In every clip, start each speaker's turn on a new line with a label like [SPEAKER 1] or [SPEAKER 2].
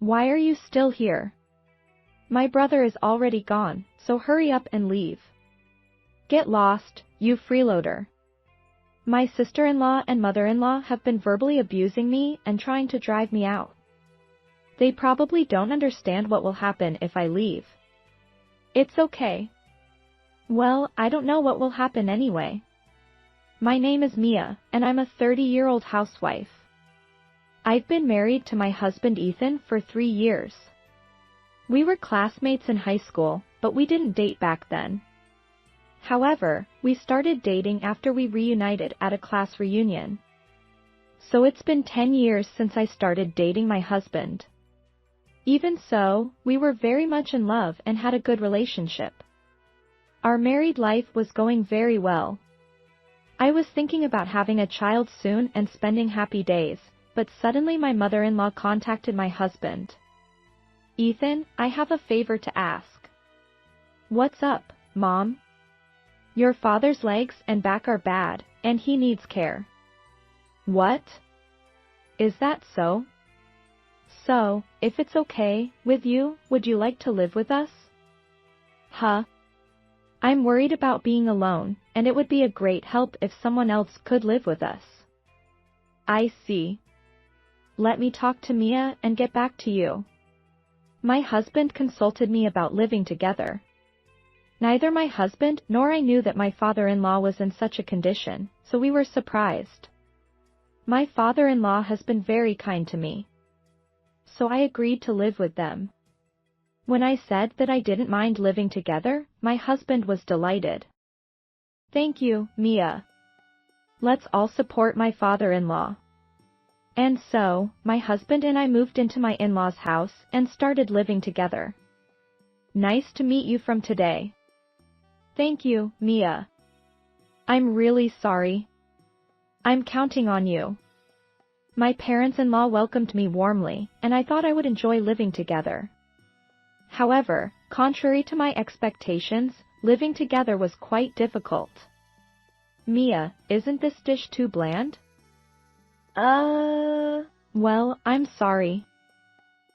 [SPEAKER 1] Why are you still here? My brother is already gone, so hurry up and leave. Get lost, you freeloader. My sister-in-law and mother-in-law have been verbally abusing me and trying to drive me out. They probably don't understand what will happen if I leave. It's okay. Well, I don't know what will happen anyway. My name is Mia, and I'm a 30-year-old housewife. I've been married to my husband Ethan for 3 years. We were classmates in high school, but we didn't date back then. However, we started dating after we reunited at a class reunion. So it's been 10 years since I started dating my husband. Even so, we were very much in love and had a good relationship. Our married life was going very well. I was thinking about having a child soon and spending happy days, but suddenly my mother-in-law contacted my husband. Ethan, I have a favor to ask. What's up, Mom? Your father's legs and back are bad, and he needs care. What? Is that so? So, if it's okay with you, would you like to live with us? Huh? I'm worried about being alone, and it would be a great help if someone else could live with us. I see. Let me talk to Mia and get back to you. My husband consulted me about living together. Neither my husband nor I knew that my father-in-law was in such a condition, so we were surprised. My father-in-law has been very kind to me. So I agreed to live with them. When I said that I didn't mind living together, my husband was delighted. Thank you, Mia. Let's all support my father-in-law. And so, my husband and I moved into my in-laws' house and started living together. Nice to meet you from today. Thank you, Mia. I'm really sorry. I'm counting on you. My parents-in-law welcomed me warmly, and I thought I would enjoy living together. However, contrary to my expectations, living together was quite difficult. Mia, isn't this dish too bland? Well, I'm sorry.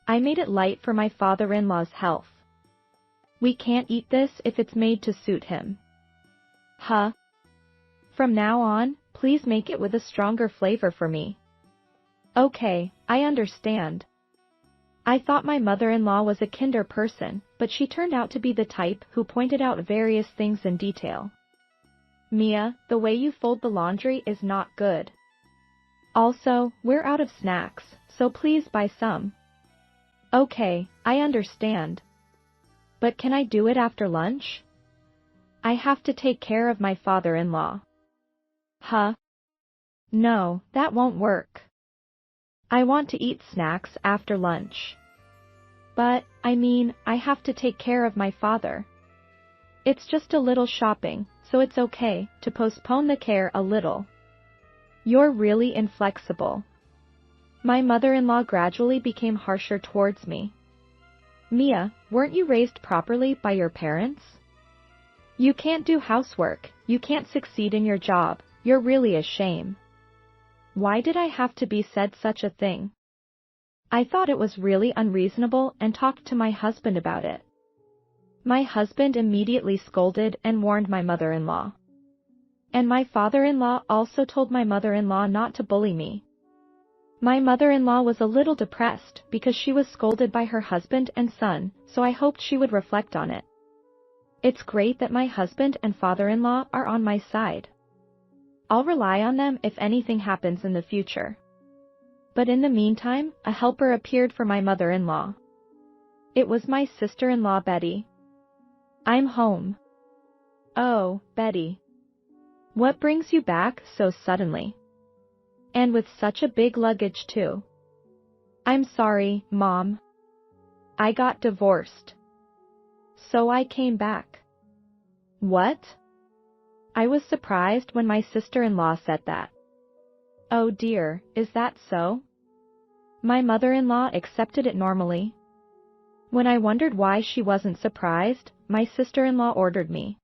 [SPEAKER 1] I made it light for my father-in-law's health. We can't eat this if it's made to suit him. Huh? From now on, please make it with a stronger flavor for me. Okay, I understand. I thought my mother-in-law was a kinder person, but she turned out to be the type who pointed out various things in detail. Mia, the way you fold the laundry is not good. Also, we're out of snacks, so please buy some. Okay, I understand. But can I do it after lunch? I have to take care of my father-in-law. Huh? No, that won't work. I want to eat snacks after lunch. But, I have to take care of my father. It's just a little shopping, so it's okay to postpone the care a little. You're really inflexible. My mother-in-law gradually became harsher towards me. Mia, weren't you raised properly by your parents? You can't do housework, you can't succeed in your job, you're really a shame. Why did I have to be said such a thing? I thought it was really unreasonable and talked to my husband about it. My husband immediately scolded and warned my mother-in-law. And my father-in-law also told my mother-in-law not to bully me. My mother-in-law was a little depressed because she was scolded by her husband and son, so I hoped she would reflect on it. It's great that my husband and father-in-law are on my side. I'll rely on them if anything happens in the future. But in the meantime, a helper appeared for my mother-in-law. It was my sister-in-law Betty. I'm home. Oh, Betty. What brings you back so suddenly? And with such a big luggage too. I'm sorry, Mom. I got divorced. So I came back. What? I was surprised when my sister-in-law said that. Oh dear, is that so? My mother-in-law accepted it normally. When I wondered why she wasn't surprised, my sister-in-law ordered me.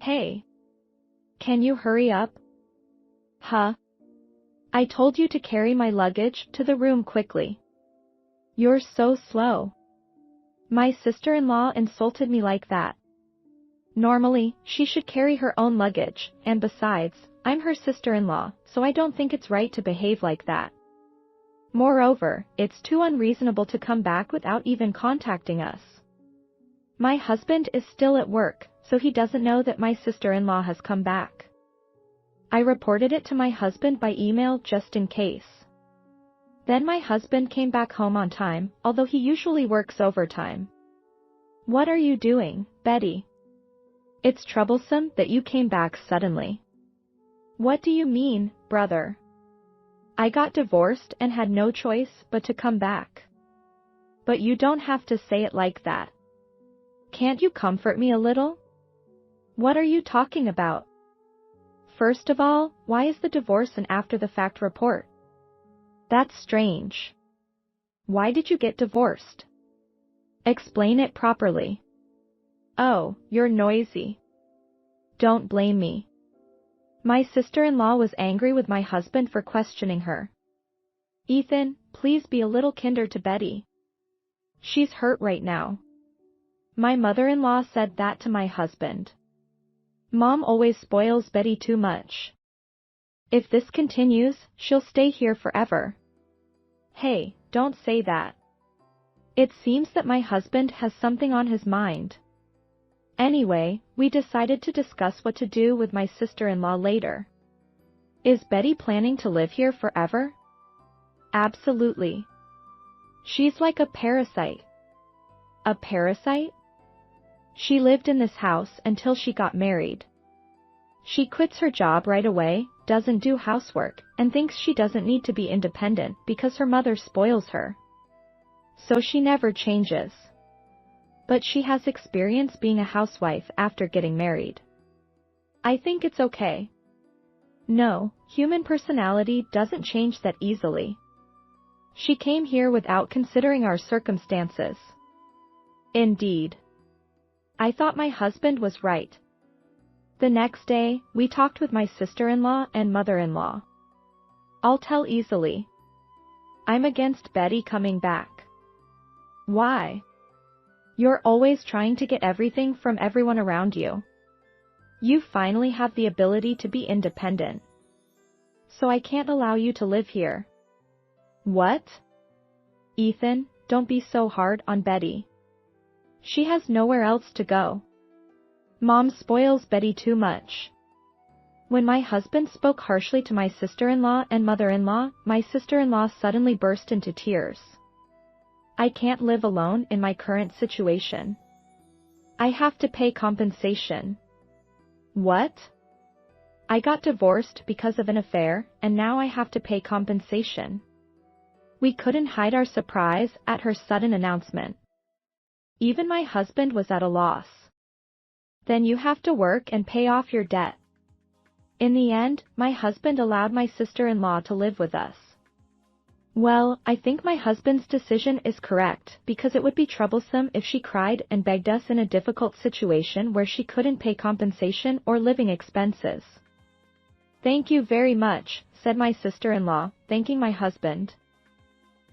[SPEAKER 1] Hey. Can you hurry up? Huh? I told you to carry my luggage to the room quickly. You're so slow. My sister-in-law insulted me like that. Normally, she should carry her own luggage, and besides, I'm her sister-in-law, so I don't think it's right to behave like that. Moreover, it's too unreasonable to come back without even contacting us. My husband is still at work, so he doesn't know that my sister-in-law has come back. I reported it to my husband by email just in case. Then my husband came back home on time, although he usually works overtime. What are you doing, Betty? It's troublesome that you came back suddenly. What do you mean, brother? I got divorced and had no choice but to come back. But you don't have to say it like that. Can't you comfort me a little? What are you talking about? First of all, why is the divorce an after-the-fact report? That's strange. Why did you get divorced? Explain it properly. Oh, you're noisy. Don't blame me. My sister-in-law was angry with my husband for questioning her. Ethan, please be a little kinder to Betty. She's hurt right now. My mother-in-law said that to my husband. Mom always spoils Betty too much. If this continues, she'll stay here forever. Hey, don't say that. It seems that my husband has something on his mind. Anyway, we decided to discuss what to do with my sister-in-law later. Is Betty planning to live here forever? Absolutely. She's like a parasite. A parasite? She lived in this house until she got married. She quits her job right away, doesn't do housework, and thinks she doesn't need to be independent because her mother spoils her. So she never changes. But she has experience being a housewife after getting married. I think it's okay. No, human personality doesn't change that easily. She came here without considering our circumstances. Indeed. I thought my husband was right. The next day, we talked with my sister-in-law and mother-in-law. I'll tell easily. I'm against Betty coming back. Why? You're always trying to get everything from everyone around you. You finally have the ability to be independent. So I can't allow you to live here. What? Ethan, don't be so hard on Betty. She has nowhere else to go. Mom spoils Betty too much. When my husband spoke harshly to my sister-in-law and mother-in-law, my sister-in-law suddenly burst into tears. I can't live alone in my current situation. I have to pay compensation. What? I got divorced because of an affair, and now I have to pay compensation. We couldn't hide our surprise at her sudden announcement. Even my husband was at a loss. Then you have to work and pay off your debt. In the end, my husband allowed my sister-in-law to live with us. Well, I think my husband's decision is correct, because it would be troublesome if she cried and begged us in a difficult situation where she couldn't pay compensation or living expenses. Thank you very much, said my sister-in-law, thanking my husband.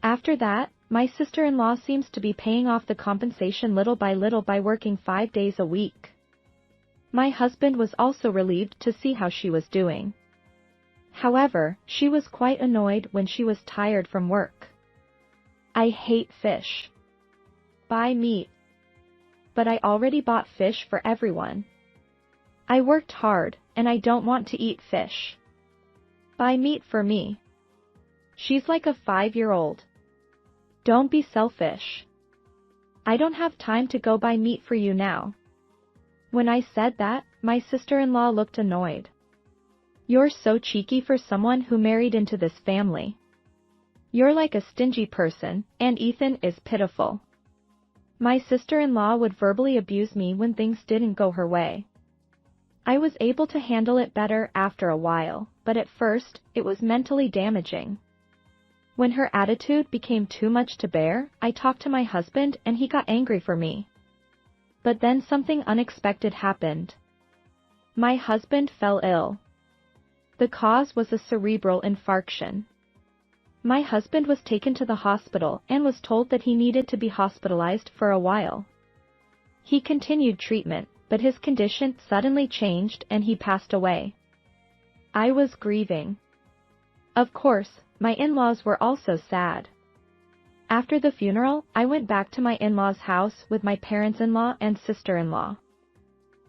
[SPEAKER 1] After that, my sister-in-law seems to be paying off the compensation little by working 5 days a week. My husband was also relieved to see how she was doing. However, she was quite annoyed when she was tired from work. I hate fish. Buy meat. But I already bought fish for everyone. I worked hard, and I don't want to eat fish. Buy meat for me. She's like a 5-year-old. Don't be selfish. I don't have time to go buy meat for you now. When I said that, my sister-in-law looked annoyed. You're so cheeky for someone who married into this family. You're like a stingy person, and Ethan is pitiful. My sister-in-law would verbally abuse me when things didn't go her way. I was able to handle it better after a while, but at first, it was mentally damaging. When her attitude became too much to bear, I talked to my husband and he got angry for me. But then something unexpected happened. My husband fell ill. The cause was a cerebral infarction. My husband was taken to the hospital and was told that he needed to be hospitalized for a while. He continued treatment, but his condition suddenly changed and he passed away. I was grieving. Of course, my in-laws were also sad. After the funeral, I went back to my in-laws' house with my parents-in-law and sister-in-law.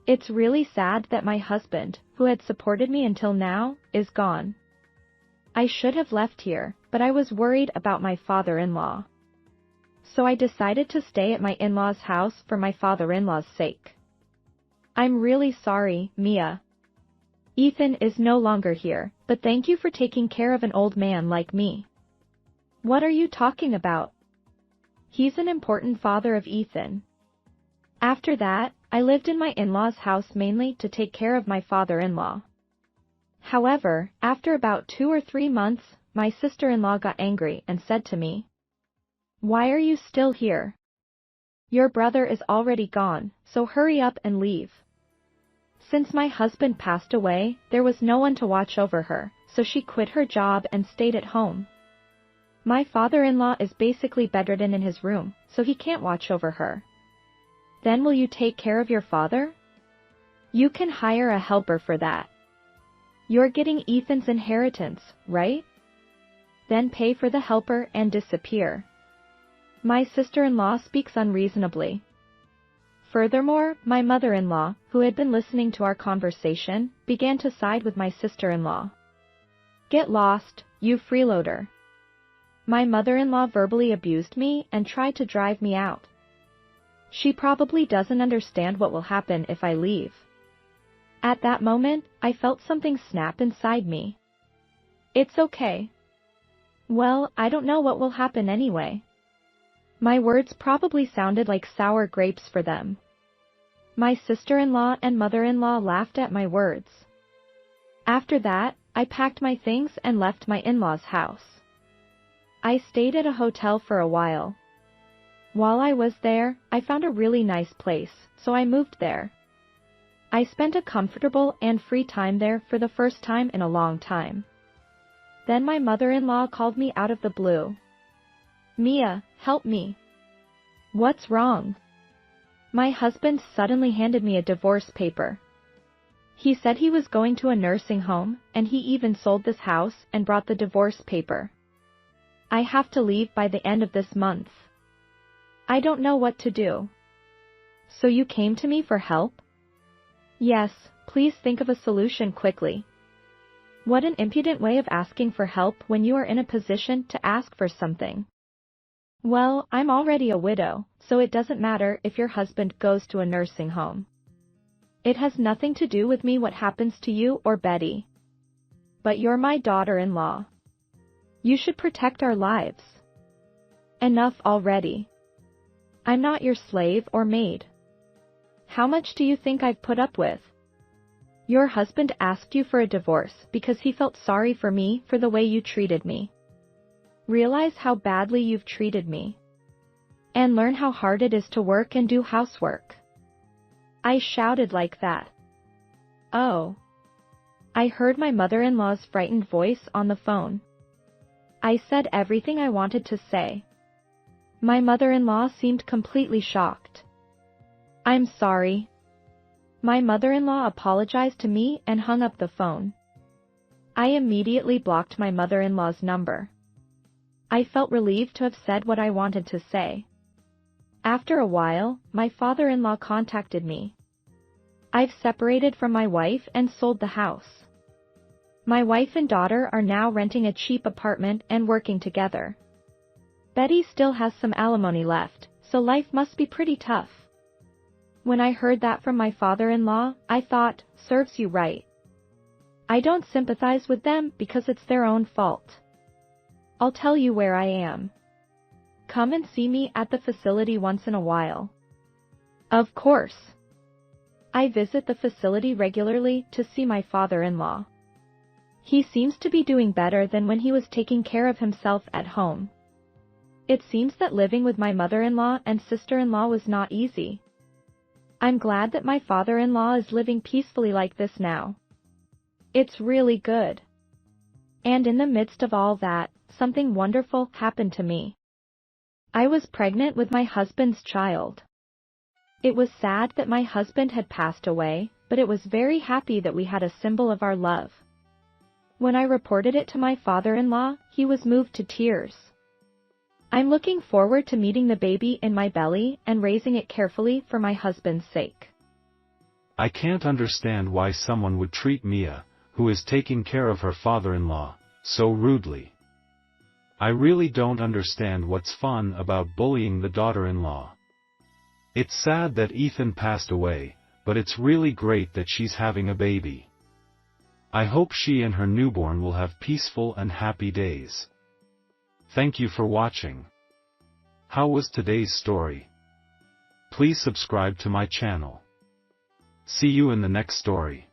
[SPEAKER 1] It's really sad that my husband, who had supported me until now, is gone. I should have left here, but I was worried about my father-in-law. So I decided to stay at my in-laws' house for my father-in-law's sake. I'm really sorry, Mia. Ethan is no longer here, but thank you for taking care of an old man like me. What are you talking about? He's an important father of Ethan. After that, I lived in my in-laws' house mainly to take care of my father-in-law. However, after about 2 or 3 months, my sister-in-law got angry and said to me, "Why are you still here? Your brother is already gone, so hurry up and leave." Since my husband passed away, there was no one to watch over her, so she quit her job and stayed at home. My father-in-law is basically bedridden in his room, so he can't watch over her. Then will you take care of your father? You can hire a helper for that. You're getting Ethan's inheritance, right? Then pay for the helper and disappear. My sister-in-law speaks unreasonably. Furthermore, my mother-in-law, who had been listening to our conversation, began to side with my sister-in-law. Get lost, you freeloader. My mother-in-law verbally abused me and tried to drive me out. She probably doesn't understand what will happen if I leave. At that moment, I felt something snap inside me. It's okay. Well, I don't know what will happen anyway. My words probably sounded like sour grapes for them. My sister-in-law and mother-in-law laughed at my words. After that, I packed my things and left my in-laws' house. I stayed at a hotel for a while. While I was there, I found a really nice place, so I moved there. I spent a comfortable and free time there for the first time in a long time. Then my mother-in-law called me out of the blue. Mia, help me. What's wrong? My husband suddenly handed me a divorce paper. He said he was going to a nursing home, and he even sold this house and brought the divorce paper. I have to leave by the end of this month. I don't know what to do. So you came to me for help? Yes, please think of a solution quickly. What an impudent way of asking for help when you are in a position to ask for something. Well, I'm already a widow, so it doesn't matter if your husband goes to a nursing home. It has nothing to do with me what happens to you or Betty. But you're my daughter-in-law. You should protect our lives. Enough already. I'm not your slave or maid. How much do you think I've put up with? Your husband asked you for a divorce because he felt sorry for me for the way you treated me. Realize how badly you've treated me. And learn how hard it is to work and do housework. I shouted like that. Oh. I heard my mother-in-law's frightened voice on the phone. I said everything I wanted to say. My mother-in-law seemed completely shocked. I'm sorry. My mother-in-law apologized to me and hung up the phone. I immediately blocked my mother-in-law's number. I felt relieved to have said what I wanted to say. After a while, my father-in-law contacted me. I've separated from my wife and sold the house. My wife and daughter are now renting a cheap apartment and working together. Betty still has some alimony left, so life must be pretty tough. When I heard that from my father-in-law, I thought, serves you right. I don't sympathize with them because it's their own fault. I'll tell you where I am. Come and see me at the facility once in a while. Of course. I visit the facility regularly to see my father-in-law. He seems to be doing better than when he was taking care of himself at home. It seems that living with my mother-in-law and sister-in-law was not easy. I'm glad that my father-in-law is living peacefully like this now. It's really good. And in the midst of all that, something wonderful happened to me. I was pregnant with my husband's child. It was sad that my husband had passed away, but it was very happy that we had a symbol of our love. When I reported it to my father-in-law, he was moved to tears. I'm looking forward to meeting the baby in my belly and raising it carefully for my husband's sake.
[SPEAKER 2] I can't understand why someone would treat Mia, who is taking care of her father-in-law, so rudely. I really don't understand what's fun about bullying the daughter-in-law. It's sad that Ethan passed away, but it's really great that she's having a baby. I hope she and her newborn will have peaceful and happy days. Thank you for watching. How was today's story? Please subscribe to my channel. See you in the next story.